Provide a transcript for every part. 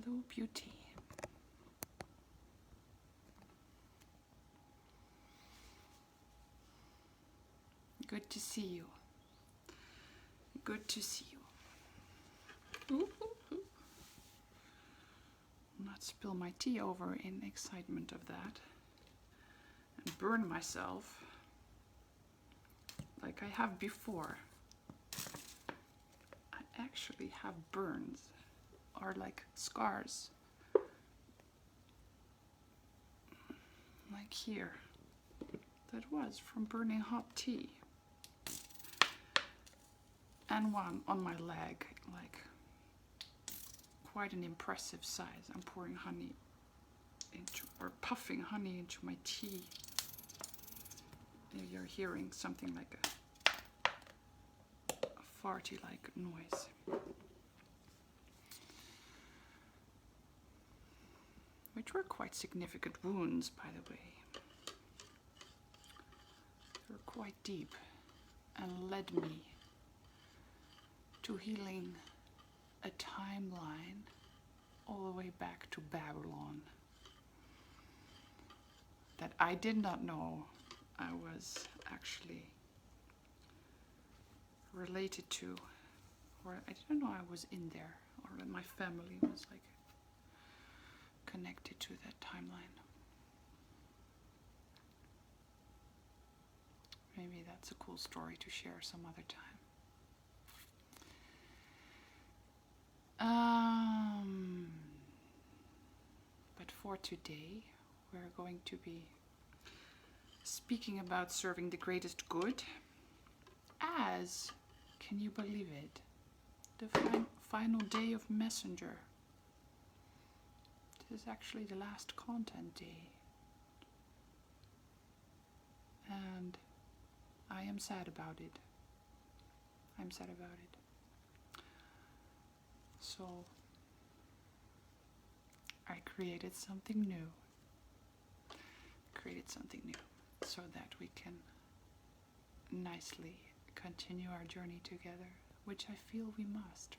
Hello, beauty. Good to see you. Good to see you. Ooh, ooh, ooh. Not spill my tea over in excitement of that and burn myself like I have before. I actually have burns, or like scars, like here. That was from burning hot tea. And one on my leg, like quite an impressive size. I'm pouring honey into, or puffing honey into my tea. You're hearing something like a farty like noise. Which were quite significant wounds, by the way. They were quite deep and led me to healing a timeline all the way back to Babylon that I did not know I was actually related to, or I didn't know I was in there, or that my family was like connected to that timeline. Maybe that's a cool story to share some other time. But for today, we're going to be speaking about serving the greatest good as, can you believe it, the final day of Messenger. This is actually the last content day. And I am sad about it. I'm sad about it. So I created something new. So that we can nicely continue our journey together, which I feel we must.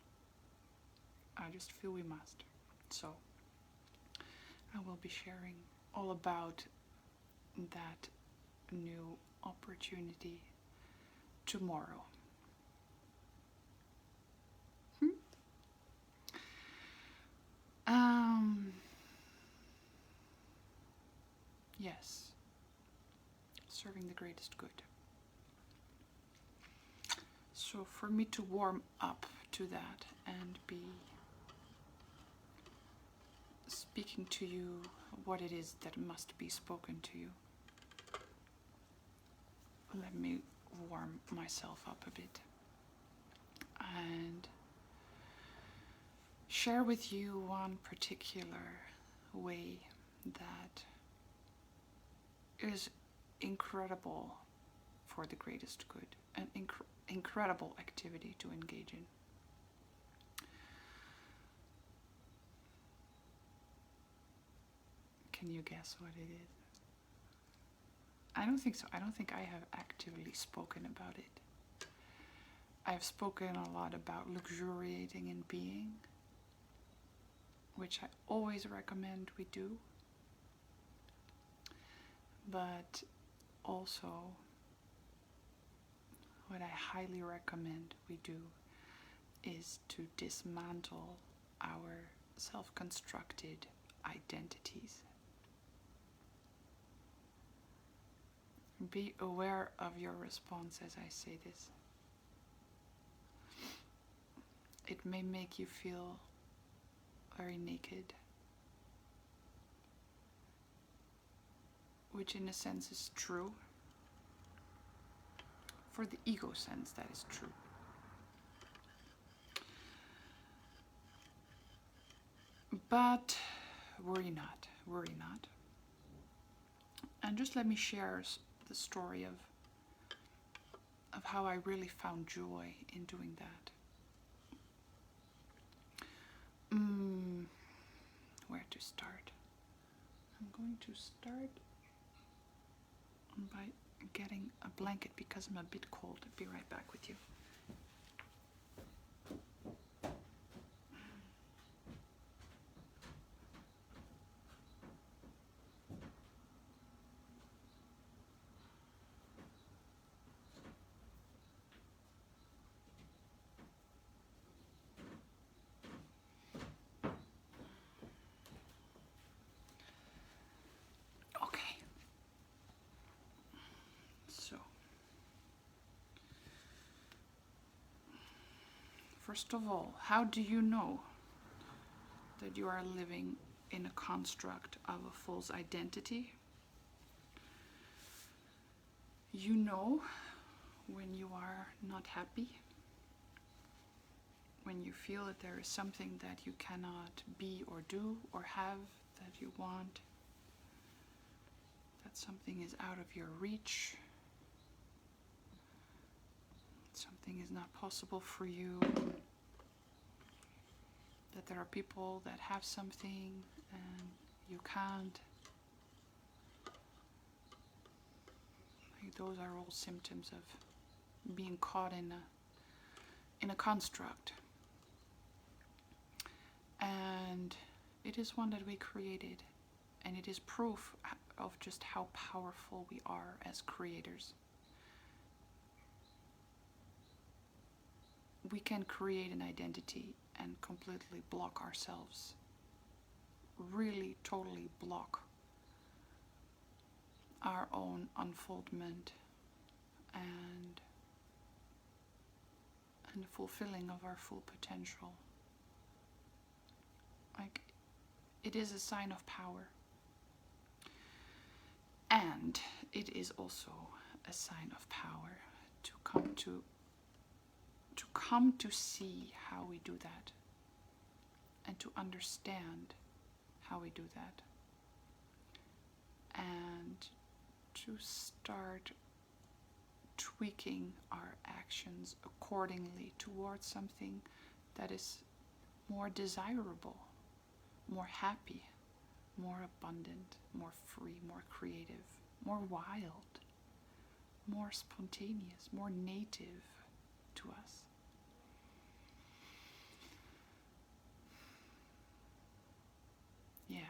I just feel we must. So I will be sharing all about that new opportunity tomorrow. Yes, serving the greatest good. So for me to warm up to that and be speaking to you what it is that must be spoken to you, let me warm myself up a bit and share with you one particular way that is incredible for the greatest good, an incredible activity to engage in. Can you guess what it is? I don't think so. I don't think I have actively spoken about it. I've spoken a lot about luxuriating in being, which I always recommend we do. But also, what I highly recommend we do is to dismantle our self-constructed identities. Be aware of your response as I say this. It may make you feel very naked, which in a sense is true. For the ego sense, that is true. But worry not, worry not. And just let me share the story of how I really found joy in doing that. Where to start? I'm going to start by getting a blanket because I'm a bit cold. I'll be right back with you. First of all, how do you know that you are living in a construct of a false identity? You know when you are not happy, when you feel that there is something that you cannot be or do or have that you want, that something is out of your reach, something is not possible for you, that there are people that have something and you can't. Like, those are all symptoms of being caught in a construct. And it is one that we created, and it is proof of just how powerful we are as creators. We can create an identity and completely block ourselves, really totally block our own unfoldment and the fulfilling of our full potential. Like, it is a sign of power, and it is also a sign of power to come to see how we do that, and to understand how we do that, and to start tweaking our actions accordingly towards something that is more desirable, more happy, more abundant, more free, more creative, more wild, more spontaneous, more native to us. Yeah.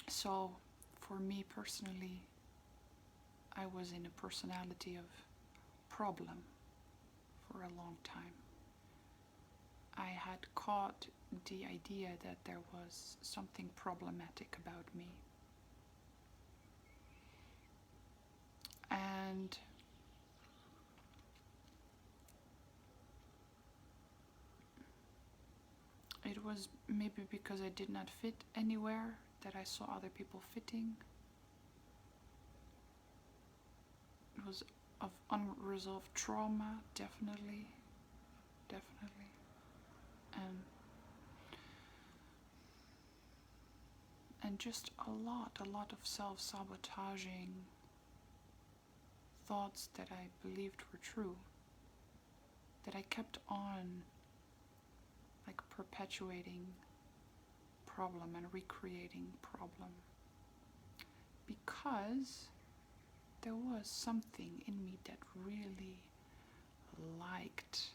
So, for me personally, I was in a personality of problem for a long time. I had caught the idea that there was something problematic about me. And it was maybe because I did not fit anywhere that I saw other people fitting. It was of unresolved trauma, definitely. And just a lot of self-sabotaging thoughts that I believed were true, that I kept on like perpetuating problem and recreating problem, because there was something in me that really liked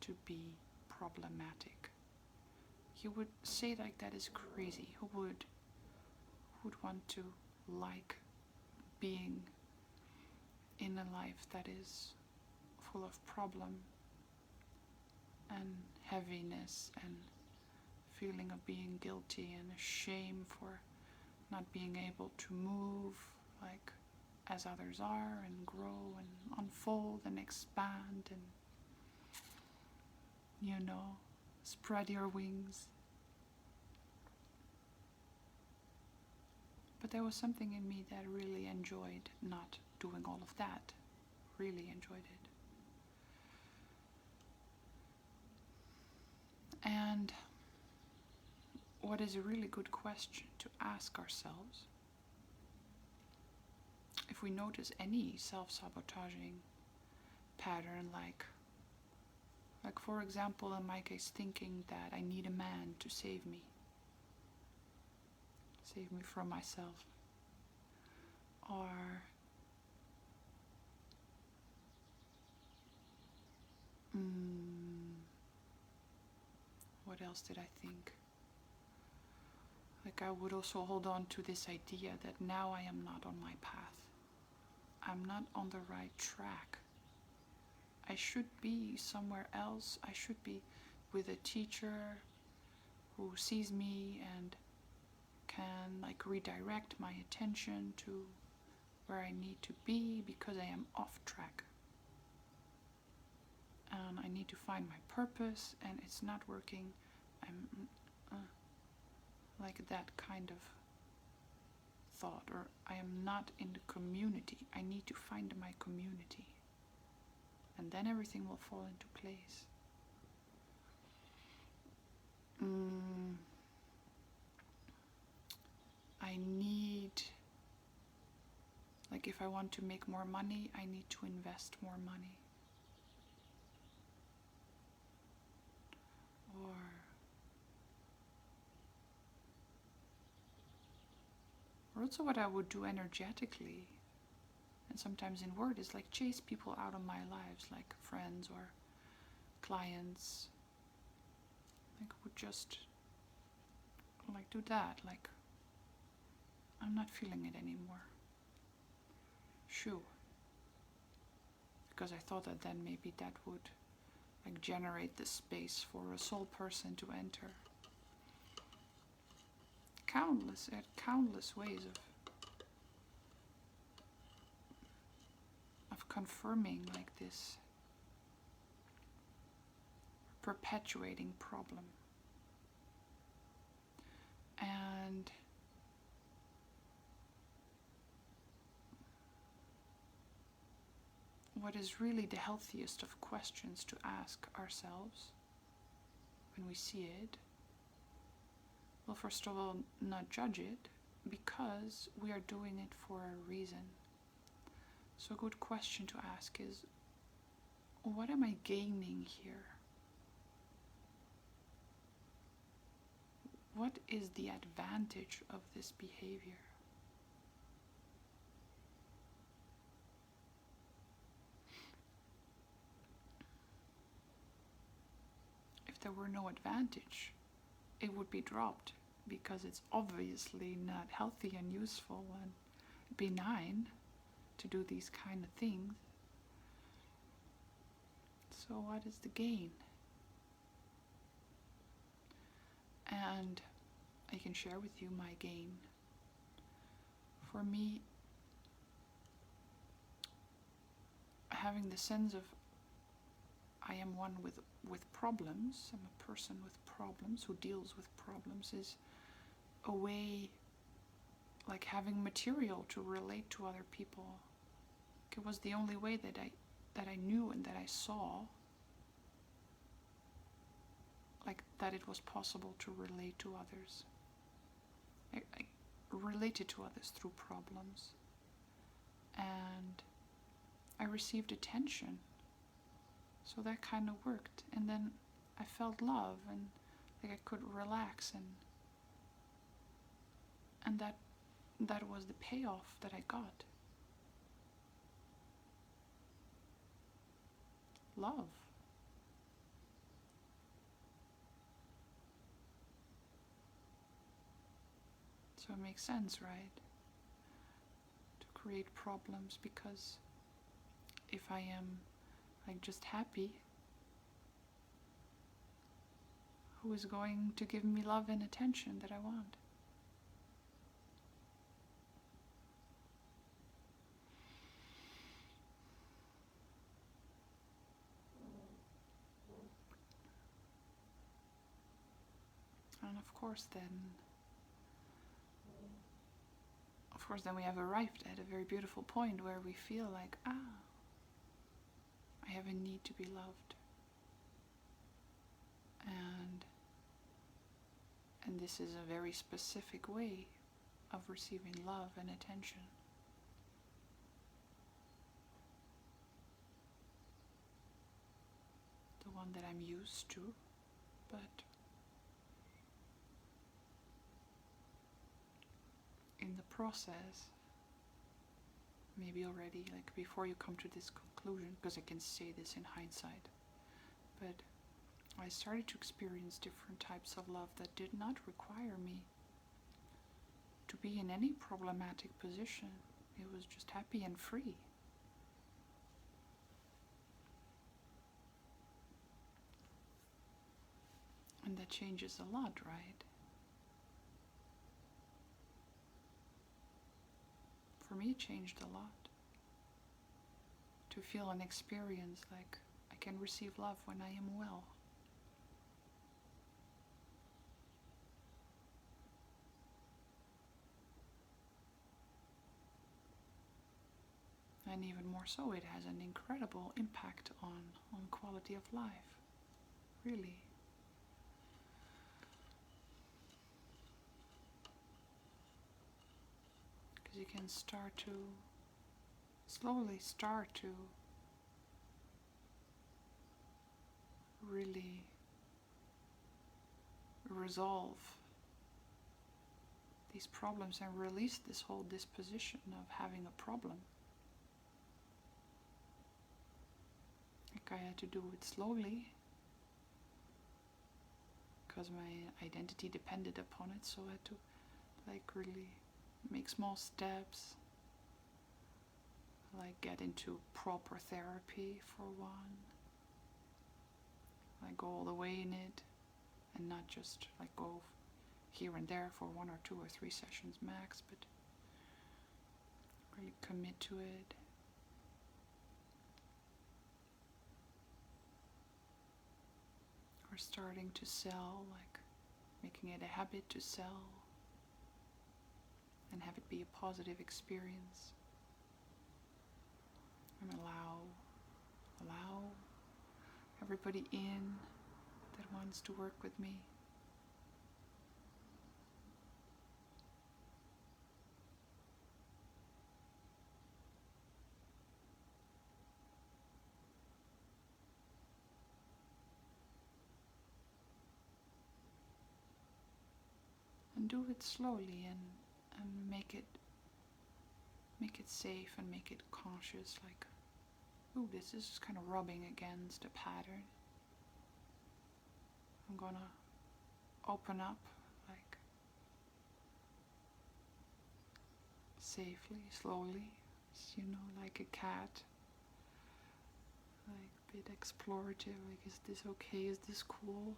to be problematic. You would say like that is crazy. Who would want to like being in a life that is full of problem and heaviness and feeling of being guilty and shame for not being able to move like as others are, and grow and unfold and expand and, spread your wings. But there was something in me that really enjoyed not doing all of that. Really enjoyed it. And what is a really good question to ask ourselves, if we notice any self-sabotaging pattern, like for example in my case, thinking that I need a man to save me from myself, or what else did I think? Like, I would also hold on to this idea that now I am not on my path. I'm not on the right track. I should be somewhere else. I should be with a teacher who sees me and can redirect my attention to where I need to be, because I am off track. and I need to find my purpose, and it's not working. I'm like that kind of thought, or I am not in the community. I need to find my community, and then everything will fall into place. I need, like if I want to make more money, I need to invest more money. Or also what I would do energetically, and sometimes in word, is like chase people out of my lives, like friends or clients. Like would just like do that, like I'm not feeling it anymore. Shoo. Because I thought that then maybe that would like generate the space for a soul person to enter. Countless ways of confirming like this perpetuating problem. And what is really the healthiest of questions to ask ourselves when we see it? Well, first of all, not judge it, because we are doing it for a reason. So a good question to ask is, what am I gaining here? What is the advantage of this behavior? If there were no advantage, it would be dropped, because it's obviously not healthy and useful and benign to do these kind of things. So what is the gain? And I can share with you my gain. For me, having the sense of I am one with problems, I'm a person with problems who deals with problems, is a way, like having material to relate to other people. It was the only way that I knew and that I saw, like that it was possible to relate to others. I related to others through problems, and I received attention, so that kind of worked. And then I felt love, and like I could relax, and that was the payoff that I got. Love. So it makes sense, right? To create problems, because if I am like just happy, who is going to give me love and attention that I want? And of course then we have arrived at a very beautiful point where we feel like, I have a need to be loved. And this is a very specific way of receiving love and attention. The one that I'm used to, but in the process, maybe already, like before you come to this conclusion, because I can say this in hindsight, but I started to experience different types of love that did not require me to be in any problematic position. It was just happy and free. And that changes a lot, right? For me, it changed a lot. To feel and experience like I can receive love when I am well. And even more so, it has an incredible impact on quality of life. Really. Because you can slowly start to really resolve these problems and release this whole disposition of having a problem. Like I had to do it slowly because my identity depended upon it, so I had to like really make small steps, like get into proper therapy for one, like go all the way in it and not just like go here and there for 1 or 2 or 3 sessions max, but really commit to it. Or starting to sell, like making it a habit to sell and have it be a positive experience. And allow everybody in that wants to work with me. And do it slowly and make it safe and make it conscious, like, ooh, this is kind of rubbing against a pattern. I'm gonna open up, like, safely, slowly, like a cat, like a bit explorative, like, is this okay, is this cool?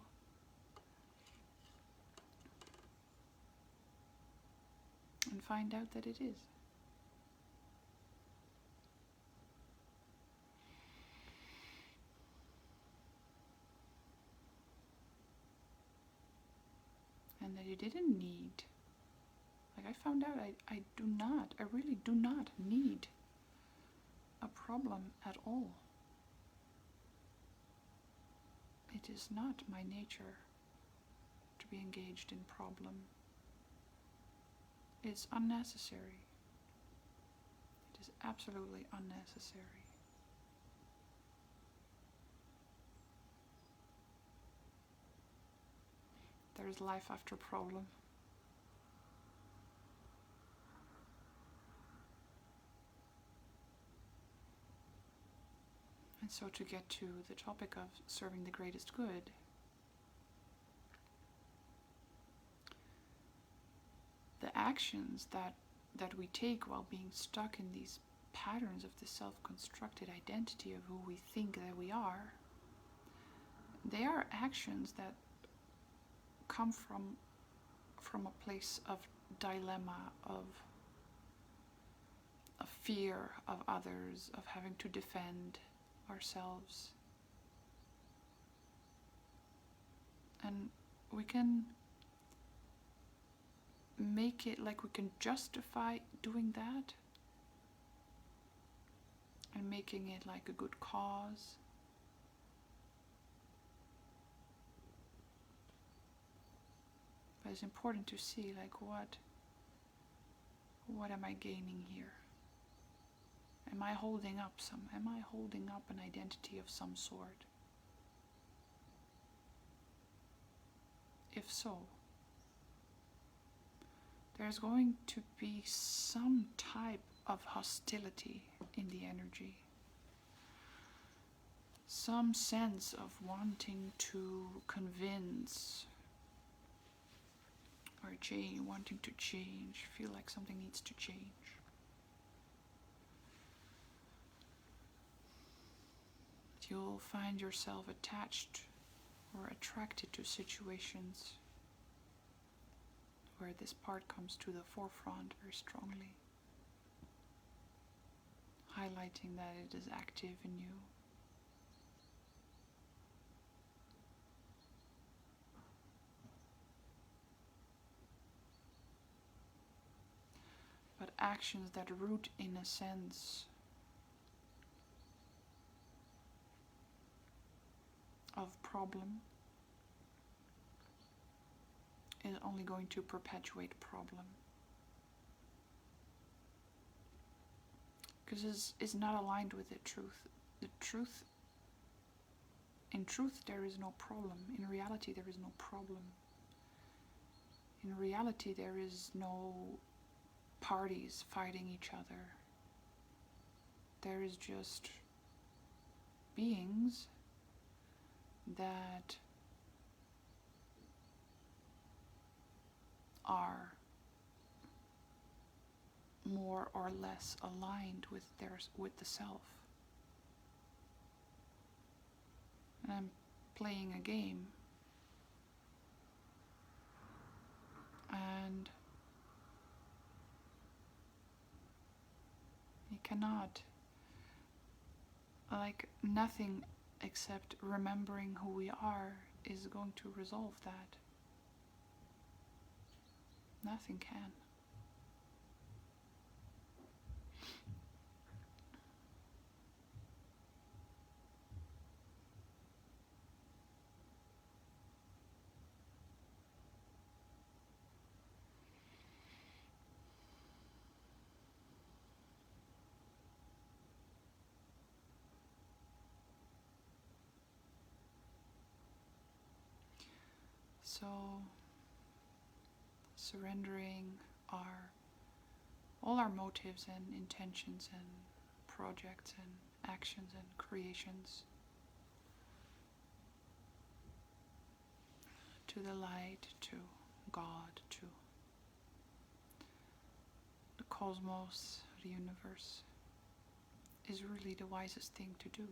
And find out that it is. And that you didn't need, like I found out I really do not need a problem at all. It is not my nature to be engaged in problem. It's unnecessary. It is absolutely unnecessary. There is life after problem. And so to get to the topic of serving the greatest good, the actions that we take while being stuck in these patterns of the self-constructed identity of who we think that we are, they are actions that come from a place of dilemma, of fear of others, of having to defend ourselves. And we can make it like we can justify doing that and making it like a good cause. But it's important to see, like, what am I gaining here? Am I holding up an identity of some sort? If so, there's going to be some type of hostility in the energy. Some sense of wanting to convince or change, wanting to change, feel like something needs to change. You'll find yourself attached or attracted to situations where this part comes to the forefront very strongly, highlighting that it is active in you. actions that root in a sense of problem is only going to perpetuate problem. Because it's not aligned with the truth. In truth there is no problem. In reality there is no problem. In reality there is no parties fighting each other. There is just beings that are more or less aligned with the self. And I'm playing a game, and you cannot, like, nothing except remembering who we are is going to resolve that. Nothing can. So, surrendering all our motives and intentions and projects and actions and creations to the light, to God, to the cosmos, the universe, is really the wisest thing to do.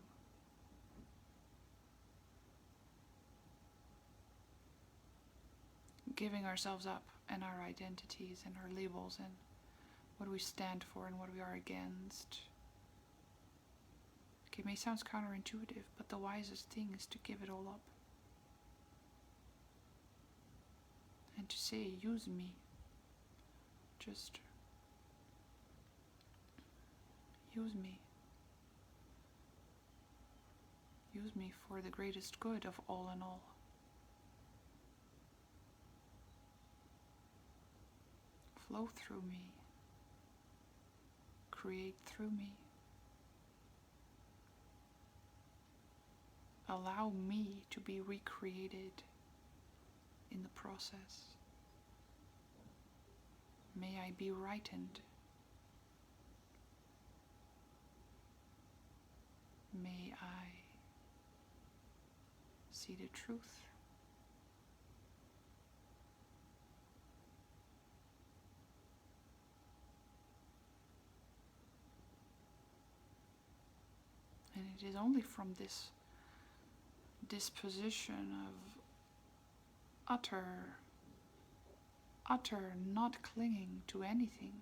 Giving ourselves up and our identities and our labels and what we stand for and what we are against. It may sound counterintuitive, but the wisest thing is to give it all up. And to say, use me. Just use me. Use me for the greatest good of all and all. Flow through me. Create through me. Allow me to be recreated in the process. May I be rightened. May I see the truth. And it is only from this disposition of utter not clinging to anything,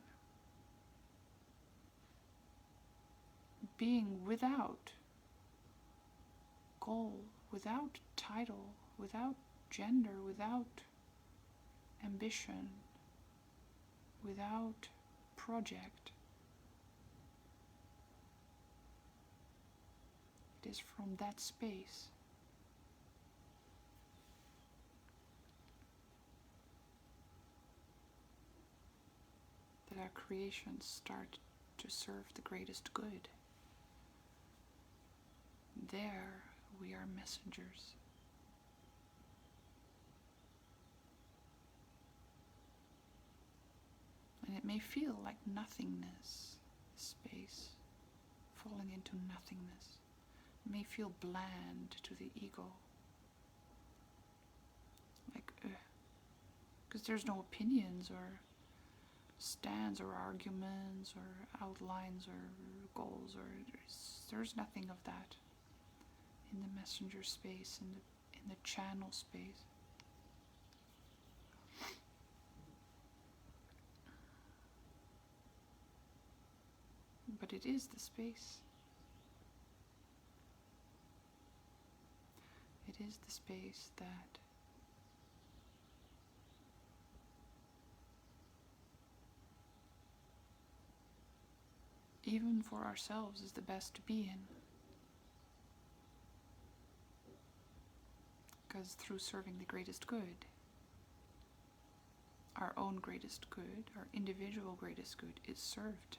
being without goal, without title, without gender, without ambition, without project. It is from that space that our creations start to serve the greatest good. There we are messengers. And it may feel like nothingness, space, falling into nothingness. It may feel bland to the ego. Like, because there's no opinions or stands or arguments or outlines or goals, or there's nothing of that in the messenger space, in the channel space. But it is the space. It is the space that even for ourselves, is the best to be in. Because through serving the greatest good, our own greatest good, our individual greatest good, is served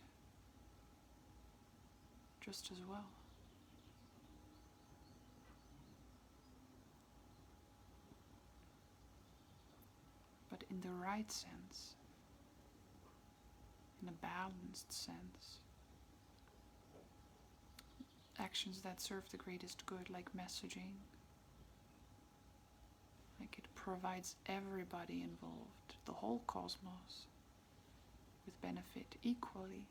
just as well. But in the right sense, in a balanced sense, actions that serve the greatest good, like messaging, like it provides everybody involved, the whole cosmos, with benefit equally,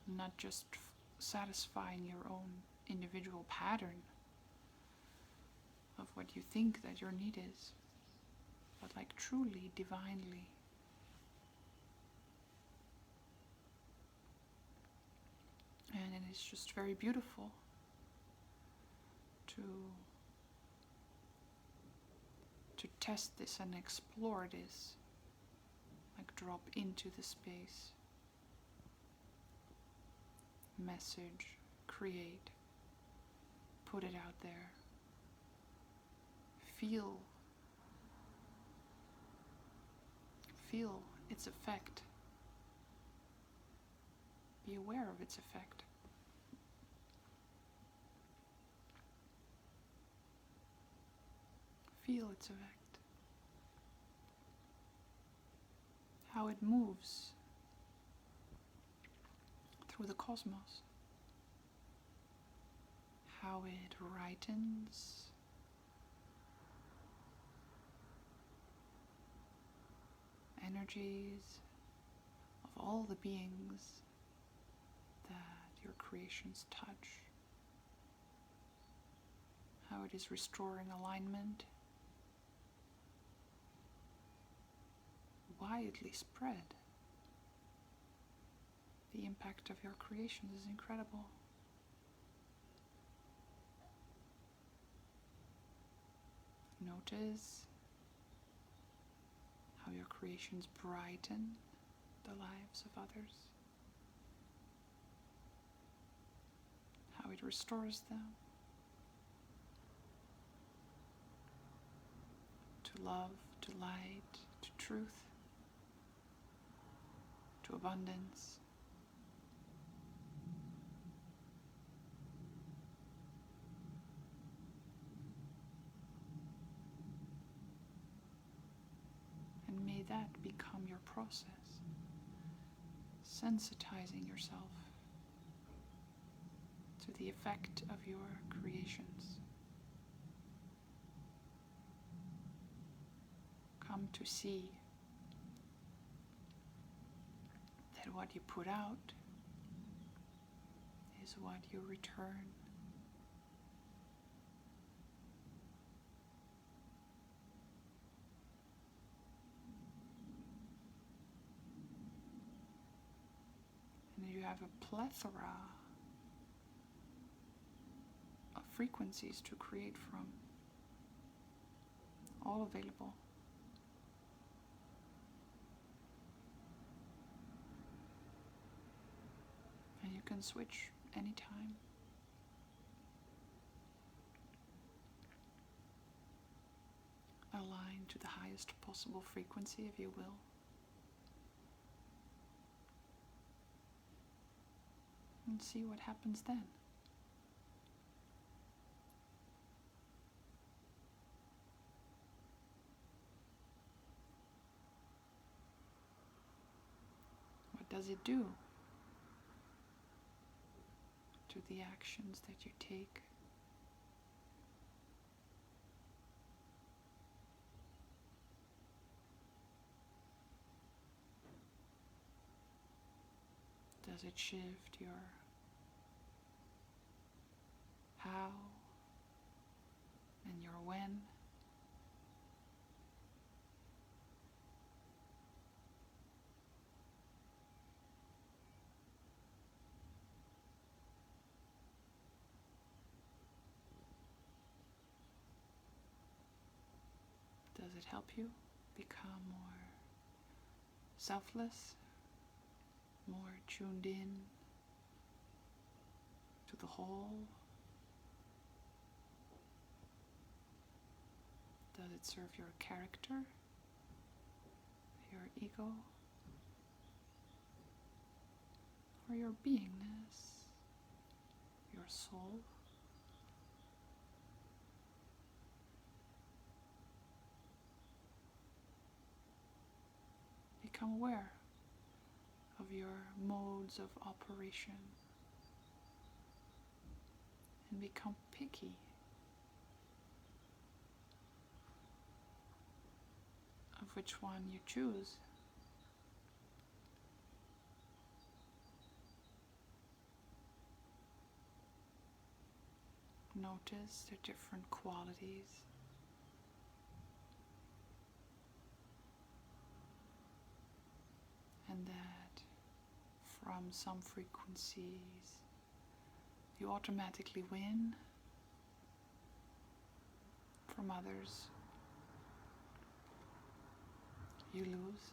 not just satisfying your own individual pattern of what you think that your need is, but like truly, divinely. And it is just very beautiful to test this and explore this, like drop into the space, message, create, put it out there, feel its effect, be aware of its effect. Feel its effect, how it moves through the cosmos, how it ripens, energies of all the beings that your creations touch, how it is restoring alignment, widely spread. The impact of your creations is incredible. Notice how your creations brighten the lives of others, how it restores them to love, to light, to truth, to abundance. And may that become your process, sensitizing yourself to the effect of your creations. Come to see that what you put out is what you return. And you have a plethora of frequencies to create from, all available. And you can switch anytime. Align to the highest possible frequency, if you will. And see what happens then. What does it do to the actions that you take? Does it shift your how and your when? Does it help you become more selfless, more tuned in to the whole? Does it serve your character, your ego, or your beingness, your soul? Become aware of your modes of operation and become picky of which one you choose. Notice the different qualities and that from some frequencies you automatically win, from others you lose.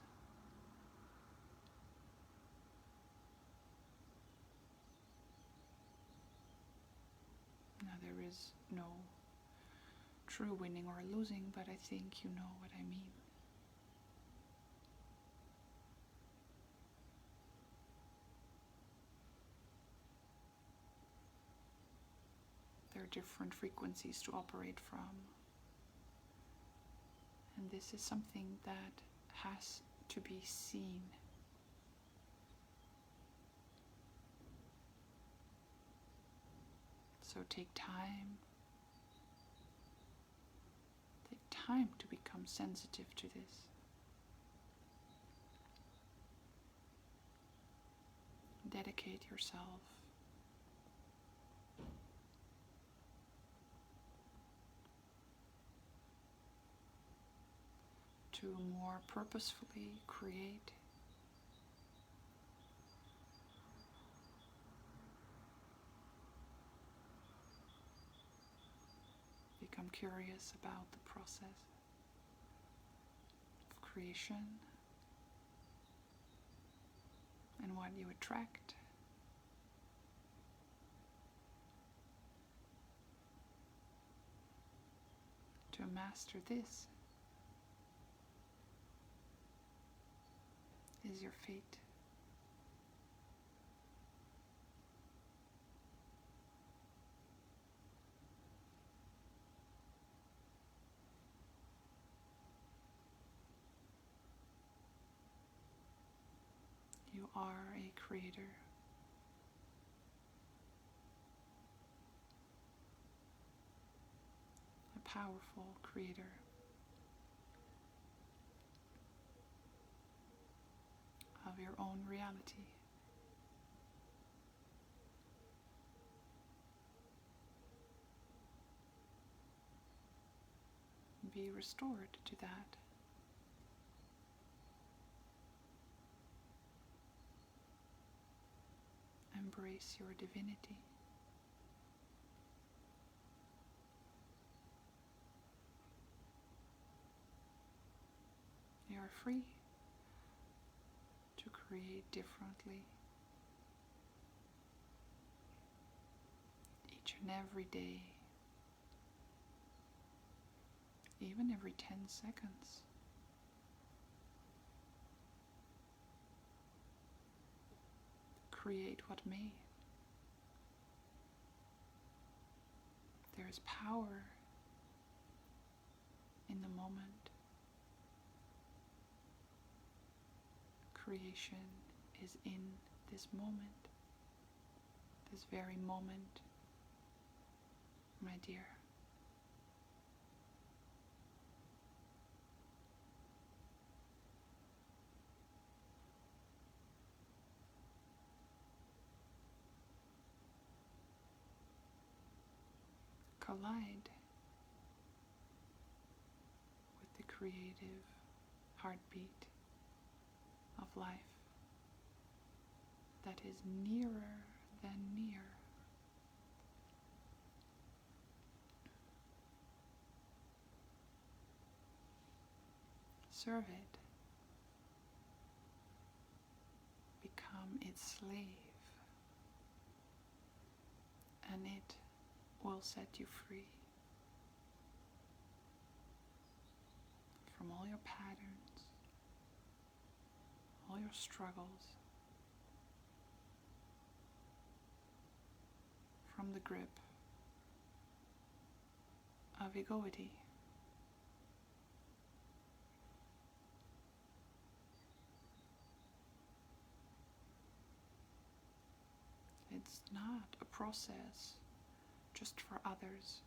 Now there is no true winning or losing, but I think you know what I mean. There are different frequencies to operate from. And this is something that has to be seen. So take time. Take time to become sensitive to this. Dedicate yourself to more purposefully create. Become curious about the process of creation and what you attract. To master this is your fate. You are a creator. A powerful creator. Of your own reality. Be restored to that. Embrace your divinity. You are free to create differently each and every day, even every 10 seconds. Create what may. There is power in the moment. Creation is in this moment, this very moment, my dear. Collide with the creative heartbeat of life that is nearer than near. Serve it. Become slave, and it will set you free from all your patterns, all your struggles, from the grip of egoity. It's not a process just for others.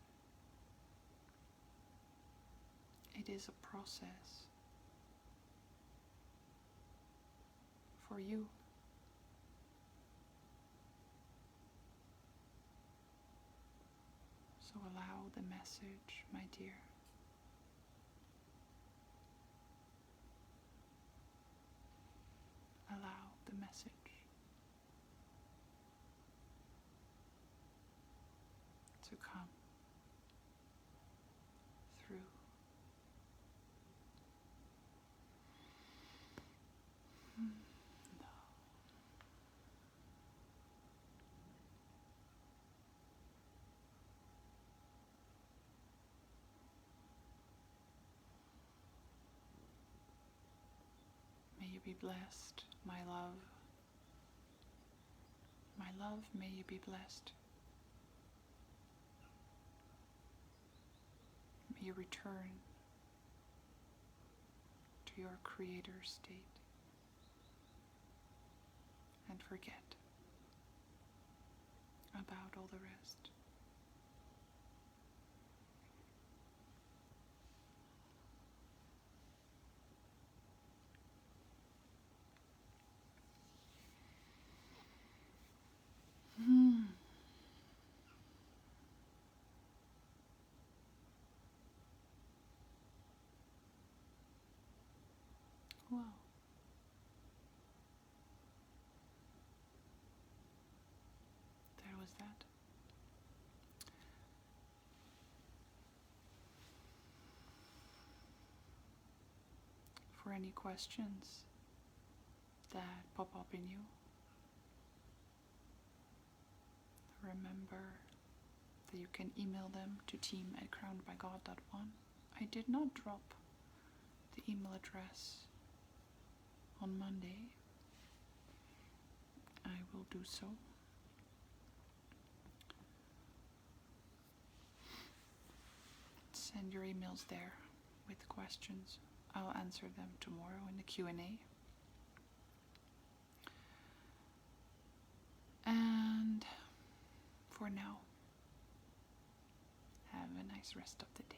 It is a process for you. So allow the message, my dear. Allow the message to come through. No. May you be blessed, my love. My love, may you be blessed. May you return to your creator state and forget about all the rest. Well, there was that. For any questions that pop up in you, remember that you can email them to team@crownedbygod.one. I did not drop the email address on Monday. I will do so. Send your emails there with questions. I'll answer them tomorrow in the Q&A. And for now, have a nice rest of the day.